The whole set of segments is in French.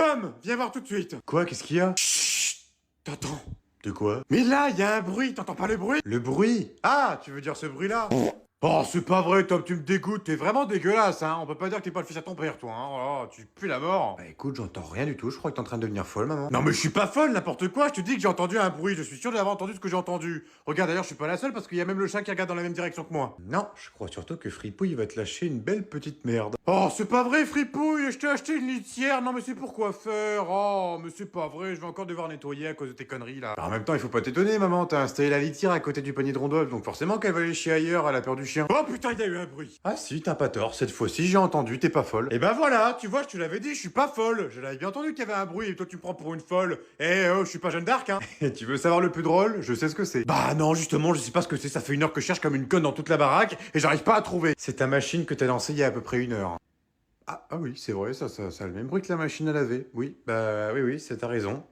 Tom, viens voir tout de suite. Quoi, qu'est-ce qu'il y a? Chut, t'entends? De quoi? Mais là, il y a un bruit, t'entends pas le bruit? Le bruit? Ah, tu veux dire ce bruit-là? Oh, c'est pas vrai, Tom, tu me dégoûtes, t'es vraiment dégueulasse, hein. On peut pas dire que t'es pas le fils à ton père, toi, hein. Oh, tu pues la mort. Bah écoute, j'entends rien du tout, je crois que t'es en train de devenir folle, maman. Non mais je suis pas folle, n'importe quoi, je te dis que j'ai entendu un bruit, je suis sûr d'avoir entendu ce que j'ai entendu. Regarde, d'ailleurs, je suis pas la seule parce qu'il y a même le chat qui regarde dans la même direction que moi. Non, je crois surtout que Fripouille va te lâcher une belle petite merde. Oh, c'est pas vrai, Fripouille, je t'ai acheté une litière, non mais c'est pour quoi faire? Oh, mais c'est pas vrai, je vais encore devoir nettoyer à cause de tes conneries là. Bah, en même temps, il faut pas t'étonner, maman, t'as installé la litière à côté du panier de Rondolph, donc forcément qu'elle va aller chier ailleurs, elle a peur du chien. Oh putain, il y a eu un bruit. Ah si, t'as pas tort, cette fois-ci j'ai entendu, t'es pas folle. Et ben voilà, tu vois, je te l'avais dit, je suis pas folle. Je l'avais bien entendu qu'il y avait un bruit et toi tu me prends pour une folle. Eh oh, je suis pas Jeanne d'Arc, hein. Et tu veux savoir le plus drôle? Je sais ce que c'est. Bah non, justement, je sais pas ce que c'est, ça fait une heure que je cherche comme une conne dans toute la baraque et j'arrive pas à trouver. C'est ta machine que t'as lancée il y a à peu près 1 heure. Ah oui, c'est vrai, ça a le même bruit que la machine à laver. Oui, bah oui, t'as raison.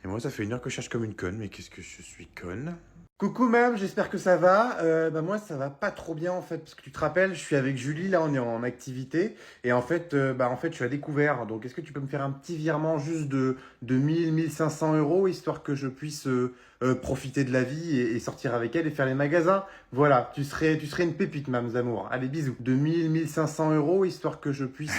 Et moi, ça fait 1 heure que je cherche comme une conne, mais qu'est-ce que je suis conne? Coucou mam, j'espère que ça va. Moi ça va pas trop bien en fait parce que tu te rappelles, je suis avec Julie là, on est en activité et en fait je suis à découvert. Donc est-ce que tu peux me faire un petit virement juste de 1 500 € histoire que je puisse profiter de la vie et sortir avec elle et faire les magasins. Voilà, tu serais une pépite mam Zamour. Allez bisous. 1 500 € histoire que je puisse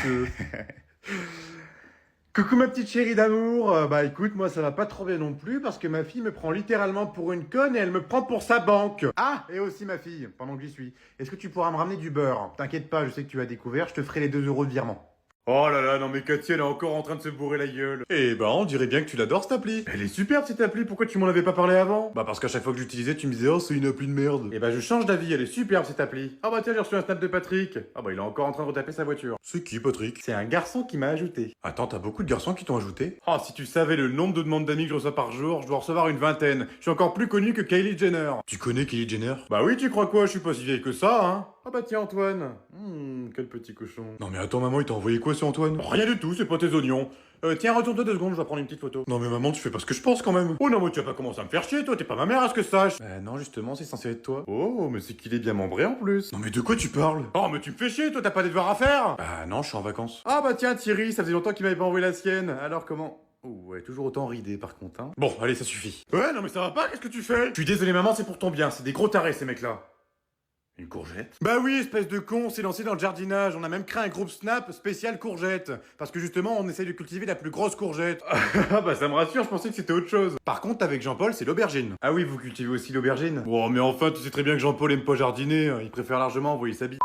Coucou ma petite chérie d'amour, bah écoute, moi ça va pas trop bien non plus parce que ma fille me prend littéralement pour une conne et elle me prend pour sa banque. Ah, et aussi ma fille, pendant que j'y suis, est-ce que tu pourras me ramener du beurre? T'inquiète pas, je sais que tu as découvert, je te ferai les 2 € de virement. Oh là là, non mais Cathy, elle est encore en train de se bourrer la gueule. Eh ben, on dirait bien que tu l'adores cette appli. Elle est superbe cette appli, pourquoi tu m'en avais pas parlé avant? Bah parce qu'à chaque fois que j'utilisais, tu me disais, oh, c'est une appli de merde. Eh ben je change d'avis, elle est superbe cette appli. Ah bah tiens, j'ai reçu un snap de Patrick. Ah bah il est encore en train de retaper sa voiture. C'est qui, Patrick? C'est un garçon qui m'a ajouté. Attends, t'as beaucoup de garçons qui t'ont ajouté? Oh, si tu savais le nombre de demandes d'amis que je reçois par jour, je dois recevoir une vingtaine. Je suis encore plus connu que Kylie Jenner. Tu connais Kylie Jenner? Bah oui, tu crois quoi? Je suis pas si vieille que ça, hein. Ah bah tiens Antoine. Quel petit cochon. Non mais attends, maman, il t'a envoyé quoi sur Antoine? Rien du tout, c'est pas tes oignons. Tiens, retourne-toi 2 secondes, je vais prendre une petite photo. Non mais maman, tu fais pas ce que je pense quand même. Oh non, mais tu vas pas commencer à me faire chier, toi, t'es pas ma mère, à ce que je sache. Bah non, justement, c'est censé être toi. Oh, mais c'est qu'il est bien membré en plus. Non mais de quoi tu parles? Oh, mais tu me fais chier, toi, t'as pas des devoirs à faire. Bah non, je suis en vacances. Ah bah tiens, Thierry, ça faisait longtemps qu'il m'avait pas envoyé la sienne. Alors comment? Oh ouais, toujours autant ridé par contre, hein. Bon, allez, ça suffit. Ouais, non mais ça va pas, qu'est-ce que tu fais? Je suis désolé maman, c'est pour ton bien, c'est des gros tarés ces mecs-là. Une courgette? Bah oui, espèce de con, on s'est lancé dans le jardinage. On a même créé un groupe Snap spécial courgette. Parce que justement, on essaye de cultiver la plus grosse courgette. Ah bah ça me rassure, je pensais que c'était autre chose. Par contre, avec Jean-Paul, c'est l'aubergine. Ah oui, vous cultivez aussi l'aubergine? Bon, mais enfin, tu sais très bien que Jean-Paul aime pas jardiner. Il préfère largement envoyer sa bite.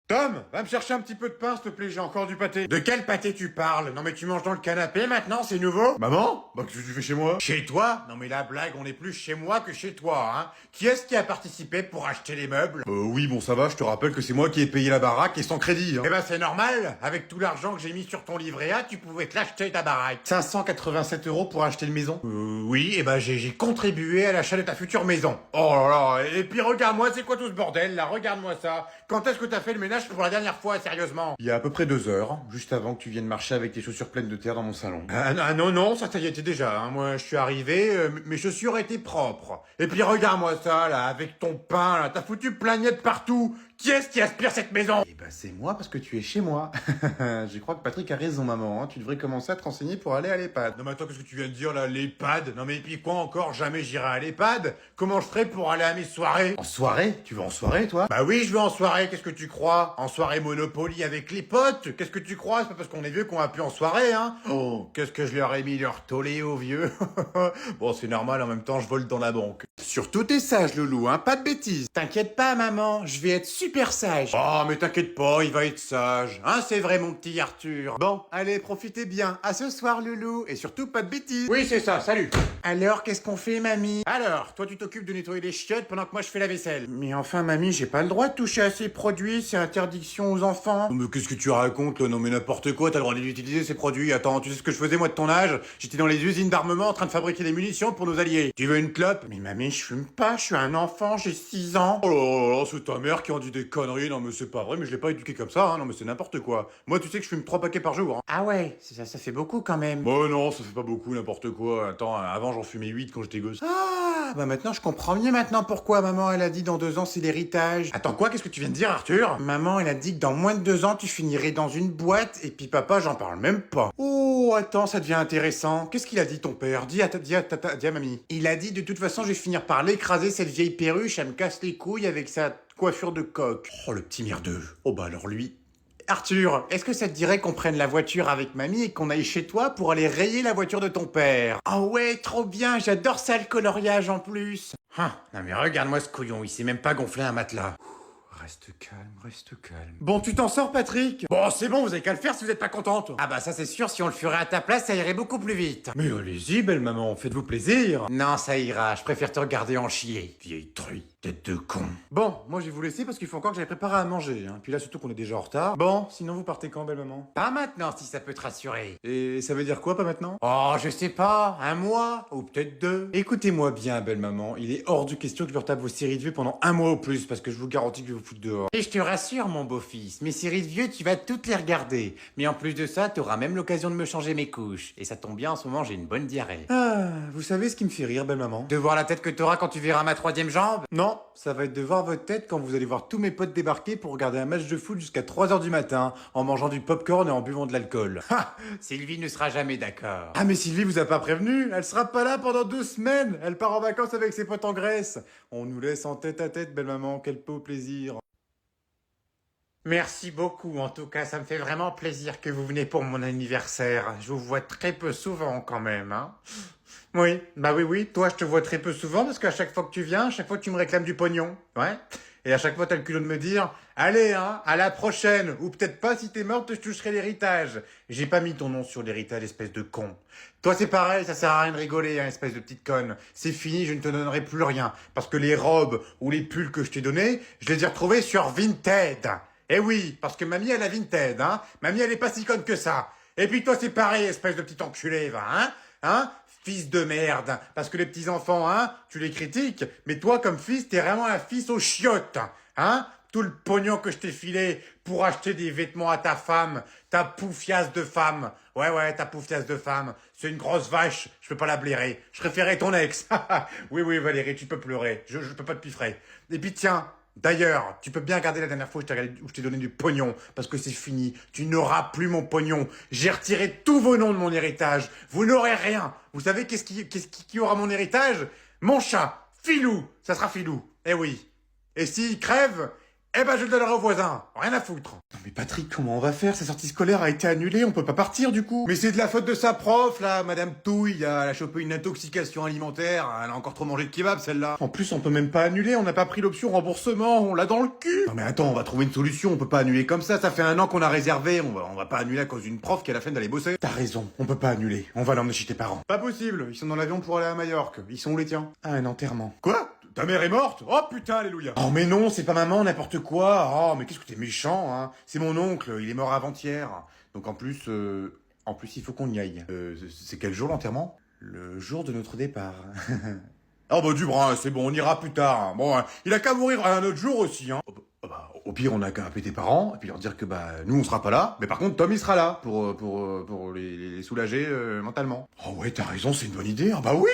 Tom, va me chercher un petit peu de pain, s'il te plaît, j'ai encore du pâté. De quel pâté tu parles? Non mais tu manges dans le canapé maintenant, c'est nouveau? Maman? Bah qu'est-ce que tu fais chez moi? Chez toi? Non mais la blague, on est plus chez moi que chez toi, hein. Qui est-ce qui a participé pour acheter les meubles? Oui, bon ça va, je te rappelle que c'est moi qui ai payé la baraque et sans crédit, hein. Eh ben c'est normal, avec tout l'argent que j'ai mis sur ton livret A, tu pouvais te l'acheter ta baraque. 587 € pour acheter une maison? Oui, et ben j'ai contribué à l'achat de ta future maison. Oh là là, et puis regarde-moi, c'est quoi tout ce bordel là? Regarde-moi ça. Quand est-ce que t'as fait le ménage pour la dernière fois, sérieusement? Il y a à peu près 2 heures, juste avant que tu viennes marcher avec tes chaussures pleines de terre dans mon salon. Ah non, non, ça y était déjà, hein. Moi je suis arrivé, mes chaussures étaient propres. Et puis regarde-moi ça là, avec ton pain là, t'as foutu plein de miettes partout. Qui est-ce qui aspire cette maison? Eh ben c'est moi parce que tu es chez moi. Je crois que Patrick a raison maman, hein. Tu devrais commencer à te renseigner pour aller à l'EHPAD. Non mais attends, qu'est-ce que tu viens de dire là, l'EHPAD? Non mais et puis quoi encore, jamais j'irai à l'EHPAD? Comment je ferai pour aller à mes soirées? En soirée? Tu vas en soirée toi? Bah oui, je vais en soirée, qu'est-ce que tu crois? En soirée Monopoly avec les potes? Qu'est-ce que tu crois? C'est pas parce qu'on est vieux qu'on va plus en soirée, hein? Oh, qu'est-ce que je leur ai mis leur tollé aux vieux? Bon, c'est normal, en même temps, je vole dans la banque. Surtout t'es sage, loulou, hein? Pas de bêtises. T'inquiète pas, maman, je vais être super sage. Oh, mais t'inquiète pas, il va être sage. Hein, c'est vrai, mon petit Arthur. Bon, allez, profitez bien. À ce soir, loulou. Et surtout, pas de bêtises. Oui, c'est ça, salut. Alors, qu'est-ce qu'on fait, mamie? Alors, toi, tu t'occupes de nettoyer les chiottes pendant que moi, je fais la vaisselle. Mais enfin, mamie, j'ai pas le droit de toucher à ces produits, c'est interdiction aux enfants. Mais qu'est-ce que tu racontes là? Non mais n'importe quoi, t'as le droit d'utiliser ces produits. Attends, tu sais ce que je faisais moi de ton âge? J'étais dans les usines d'armement en train de fabriquer des munitions pour nos alliés. Tu veux une clope? Mais mamie, je fume pas, je suis un enfant, j'ai 6 ans. Oh là là, c'est ta mère qui en dit des conneries. Non mais c'est pas vrai, mais je l'ai pas éduqué comme ça, hein. Non mais c'est n'importe quoi. Moi tu sais que je fume 3 paquets par jour, hein. Ah ouais, ça fait beaucoup quand même. Bon non, ça fait pas beaucoup, n'importe quoi. Attends, avant j'en fumais 8 quand j'étais gosse. Ah, Ah, bah maintenant je comprends mieux maintenant pourquoi maman elle a dit dans 2 ans c'est l'héritage. Attends quoi? Qu'est-ce que tu viens de dire, Arthur? Maman elle a dit que dans moins de 2 ans tu finirais dans une boîte et puis papa j'en parle même pas. Oh, attends, ça devient intéressant. Qu'est-ce qu'il a dit ton père? Dis à mamie. Il a dit de toute façon je vais finir par l'écraser cette vieille perruche, elle me casse les couilles avec sa coiffure de coq. Oh, le petit merdeux. Oh bah alors lui. Arthur, est-ce que ça te dirait qu'on prenne la voiture avec mamie et qu'on aille chez toi pour aller rayer la voiture de ton père? Ah ouais, trop bien, j'adore ça le coloriage en plus. Non mais regarde-moi ce couillon, il s'est même pas gonflé un matelas. Reste calme, reste calme. Bon, tu t'en sors, Patrick? Bon, c'est bon, vous avez qu'à le faire si vous êtes pas contente. Ah bah ça c'est sûr, si on le ferait à ta place, ça irait beaucoup plus vite. Mais allez-y, belle maman, faites-vous plaisir. Non, ça ira, je préfère te regarder en chier. Vieille truie, tête de con. Bon, moi je vais vous laisser parce qu'il faut encore que j'aille préparer à manger. Hein. Puis là, surtout qu'on est déjà en retard. Bon, sinon vous partez quand, belle maman? Pas maintenant si ça peut te rassurer. Et ça veut dire quoi, pas maintenant? Oh, je sais pas, un mois ou peut-être 2. Écoutez-moi bien, belle maman. Il est hors de question que je retape vos séries de vieux pendant un mois au plus parce que je vous garantis que je vais vous foutre dehors. Et je te rassure, mon beau-fils, mes séries de vieux, tu vas toutes les regarder. Mais en plus de ça, t'auras même l'occasion de me changer mes couches. Et ça tombe bien, en ce moment, j'ai une bonne diarrhée. Ah, vous savez ce qui me fait rire, belle maman? De voir la tête que t'auras quand tu verras ma 3e jambe? Non, ça va être de voir votre tête quand vous allez voir tous mes potes débarquer pour regarder un match de foot jusqu'à 3h du matin, en mangeant du popcorn et en buvant de l'alcool. Sylvie ne sera jamais d'accord. Ah mais Sylvie vous a pas prévenu, elle sera pas là pendant 2 semaines, elle part en vacances avec ses potes en Grèce. On nous laisse en tête à tête, belle maman, quel beau plaisir. Merci beaucoup, en tout cas, ça me fait vraiment plaisir que vous venez pour mon anniversaire. Je vous vois très peu souvent quand même, hein. Oui, bah oui, toi je te vois très peu souvent parce qu'à chaque fois que tu viens, à chaque fois tu me réclames du pognon, ouais. Et à chaque fois t'as le culot de me dire, allez hein, à la prochaine, ou peut-être pas si t'es morte, je toucherai l'héritage. J'ai pas mis ton nom sur l'héritage, espèce de con. Toi c'est pareil, ça sert à rien de rigoler, hein, espèce de petite conne. C'est fini, je ne te donnerai plus rien, parce que les robes ou les pulls que je t'ai donnés, je les ai retrouvés sur Vinted. Eh oui, parce que mamie elle a Vinted, hein. Mamie elle est pas si conne que ça. Et puis toi c'est pareil, espèce de petit enculé, va, hein. Hein? Fils de merde. Parce que les petits-enfants, hein, tu les critiques, mais toi, comme fils, t'es vraiment un fils aux chiottes. Hein? Tout le pognon que je t'ai filé pour acheter des vêtements à ta femme, ta poufiasse de femme. Ouais, ta poufiasse de femme. C'est une grosse vache, je peux pas la blairer. Je préférais ton ex. Oui, Valérie, tu peux pleurer. Je peux pas te piffrer. Et puis tiens, d'ailleurs, tu peux bien regarder la dernière fois où je t'ai donné du pognon, parce que c'est fini. Tu n'auras plus mon pognon. J'ai retiré tous vos noms de mon héritage. Vous n'aurez rien. Vous savez qui aura mon héritage? Mon chat, Filou. Ça sera Filou. Eh oui. Et s'il crève, eh ben je le donnerai au voisin. Rien à foutre. Non mais Patrick, comment on va faire? Sa sortie scolaire a été annulée, on peut pas partir du coup. Mais c'est de la faute de sa prof, là, Madame Touille. Elle a chopé une intoxication alimentaire. Elle a encore trop mangé de kebab, celle-là. En plus, on peut même pas annuler, on n'a pas pris l'option remboursement, on l'a dans le cul. Non mais attends, on va trouver une solution. On peut pas annuler comme ça fait 1 an qu'on a réservé. On va pas annuler à cause d'une prof qui a la flemme d'aller bosser. T'as raison, on peut pas annuler, on va l'emmener chez tes parents. Pas possible. Ils sont dans l'avion pour aller à Majorque. Ils sont où les tiens? Ah, un enterrement. Quoi? Ta mère est morte? Oh putain, alléluia. Oh mais non, c'est pas maman, n'importe quoi. Oh mais qu'est-ce que t'es méchant, hein. C'est mon oncle, il est mort avant-hier. Donc en plus, il faut qu'on y aille. C'est quel jour l'enterrement? Le jour de notre départ. Oh bah du brin, c'est bon, on ira plus tard. Hein. Bon, il a qu'à mourir un autre jour aussi. Hein. Au pire, on a qu'à appeler tes parents et puis leur dire que bah nous on sera pas là, mais par contre Tom il sera là pour les soulager mentalement. Oh ouais, t'as raison, c'est une bonne idée. Ah bah oui,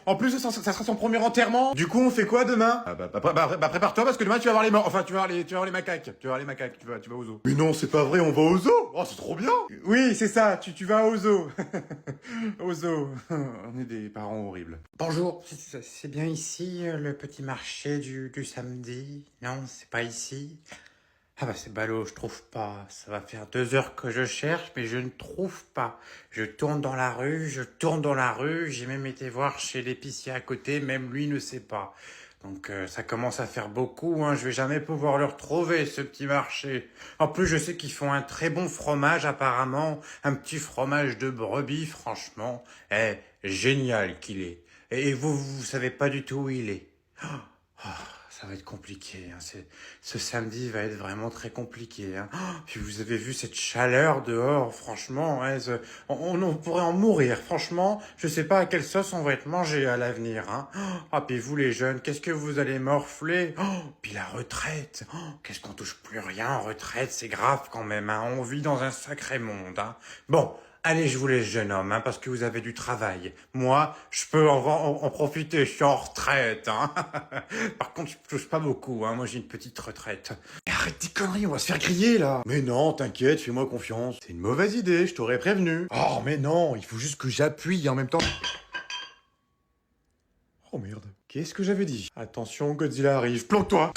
en plus ça sera son premier enterrement. Du coup, on fait quoi demain? Prépare-toi parce que demain tu vas voir les morts. Enfin, tu vas voir les macaques. Tu vas voir les macaques. Tu vas au zoo. Mais non, c'est pas vrai, on va au zoo. Oh, c'est trop bien. Oui, c'est ça. Tu vas au zoo. Au zoo. On est des parents horribles. Bonjour, c'est bien ici le petit marché du samedi? Non, c'est pas ici. Ah bah c'est ballot, je trouve pas. Ça va faire 2 heures que je cherche, mais je ne trouve pas. Je tourne dans la rue, j'ai même été voir chez l'épicier à côté, même lui ne sait pas. Donc ça commence à faire beaucoup, hein. Je vais jamais pouvoir le retrouver, ce petit marché. En plus, je sais qu'ils font un très bon fromage apparemment, un petit fromage de brebis, franchement. Génial qu'il est. Et vous savez pas du tout où il est. Ça va être compliqué, hein. Ce samedi va être vraiment très compliqué, hein. Puis vous avez vu cette chaleur dehors, franchement, hein, on pourrait en mourir, franchement. Je sais pas à quelle sauce on va être mangé à l'avenir, hein. Ah, puis vous les jeunes, qu'est-ce que vous allez morfler? Puis la retraite, qu'est-ce qu'on touche plus rien en retraite, c'est grave quand même, hein. On vit dans un sacré monde, hein. Bon, Allez, je vous laisse, jeune homme, hein, parce que vous avez du travail. Moi, je peux en profiter, je suis en retraite. Hein. Par contre, je touche pas beaucoup, hein. Moi, j'ai une petite retraite. Arrête tes conneries, on va se faire griller là. Mais non, t'inquiète, fais-moi confiance. C'est une mauvaise idée, je t'aurais prévenu. Oh mais non, il faut juste que j'appuie en même temps. Oh merde. Qu'est-ce que j'avais dit? Attention, Godzilla arrive, planque-toi!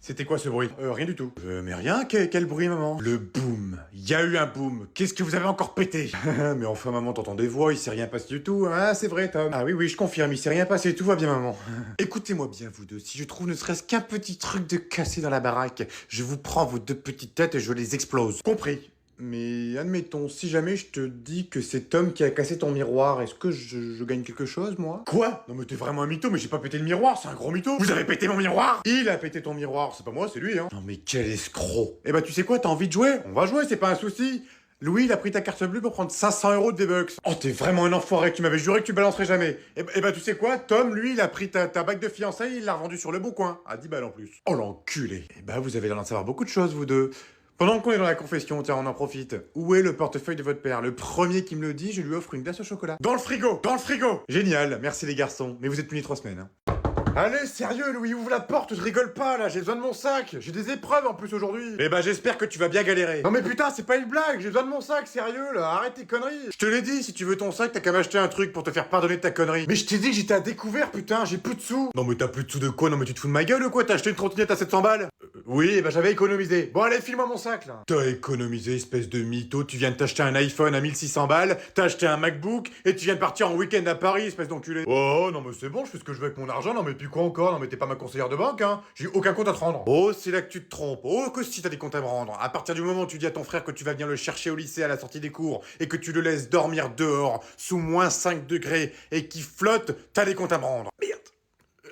C'était quoi ce bruit? Rien du tout. Mais rien, quel bruit, maman? Le boom. Il y a eu un boom. Qu'est-ce que vous avez encore pété? Mais enfin, maman, t'entends des voix, il s'est rien passé du tout. Ah, c'est vrai, Tom. Ah oui, oui, je confirme, il s'est rien passé, tout va bien, maman. Écoutez-moi bien, vous deux. Si je trouve ne serait-ce qu'un petit truc de cassé dans la baraque, je vous prends vos deux petites têtes et je les explose. Compris. Mais admettons, si jamais je te dis que c'est Tom qui a cassé ton miroir, est-ce que je gagne quelque chose, moi? Quoi? Non mais t'es vraiment un mytho, mais j'ai pas pété le miroir, c'est un gros mytho. Vous avez pété mon miroir? Il a pété ton miroir, c'est pas moi, c'est lui, hein. Non mais quel escroc. Eh bah tu sais quoi, t'as envie de jouer? On va jouer, c'est pas un souci. Louis, il a pris ta carte bleue pour prendre 500 € de V-Bucks. Oh, t'es vraiment un enfoiré, tu m'avais juré que tu balancerais jamais. Eh bah, tu sais quoi, Tom, lui, il a pris ta bague de fiançailles et il l'a revendue sur le bon coin. À 10 balles en plus. Oh, l'enculé. Eh bah, vous avez l'air d'en savoir beaucoup de choses, vous deux. Pendant qu'on est dans la confession, tiens, on en profite. Où est le portefeuille de votre père? Le premier qui me le dit, je lui offre une glace au chocolat. Dans le frigo! Dans le frigo! Génial, merci les garçons. Mais vous êtes punis 3 semaines, hein. Allez, sérieux, Louis, ouvre la porte, je rigole pas, là, j'ai besoin de mon sac. J'ai des épreuves en plus aujourd'hui. Eh ben, j'espère que tu vas bien galérer. Non mais putain, c'est pas une blague, j'ai besoin de mon sac, sérieux, là, arrête tes conneries. Je te l'ai dit, si tu veux ton sac, t'as qu'à m'acheter un truc pour te faire pardonner de ta connerie. Mais je t'ai dit que j'étais à découvert, putain, j'ai plus de sous. Non mais t'as plus de sous de quoi? Non mais tu te fous de ma gueule ou quoi? T'as acheté une trottinette à 700 balles? Oui, eh ben j'avais économisé. Bon allez, file-moi mon sac, là. T'as économisé, espèce de mytho, tu viens de t'acheter un iPhone à 1600 balles, t'as acheté un MacBook, et tu viens de partir en week-end à Paris, espèce d'enculé. Oh, non mais c'est bon, je fais ce que je veux avec mon argent, non mais puis quoi encore? Non mais t'es pas ma conseillère de banque, hein. J'ai aucun compte à te rendre. Oh, c'est là que tu te trompes. Oh, que si t'as des comptes à me rendre. À partir du moment où tu dis à ton frère que tu vas venir le chercher au lycée à la sortie des cours et que tu le laisses dormir dehors sous moins 5 degrés et qu'il flotte, t'as des comptes à me rendre. Merde.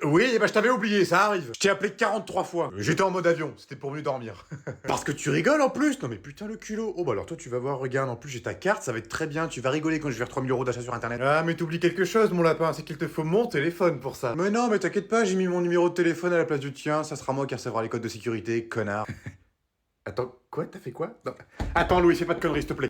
Oui, bah je t'avais oublié, ça arrive. Je t'ai appelé 43 fois. J'étais en mode avion, c'était pour mieux dormir. Parce que tu rigoles en plus. Non mais putain le culot. Oh bah alors toi tu vas voir, regarde, en plus j'ai ta carte, ça va être très bien. Tu vas rigoler quand je vais faire 3000 € d'achat sur internet. Ah mais t'oublies quelque chose mon lapin, c'est qu'il te faut mon téléphone pour ça. Mais non mais t'inquiète pas, j'ai mis mon numéro de téléphone à la place du tien, ça sera moi qui recevra les codes de sécurité, connard. Attends, quoi? T'as fait quoi? Non. Attends Louis, fais pas de conneries s'il te plaît.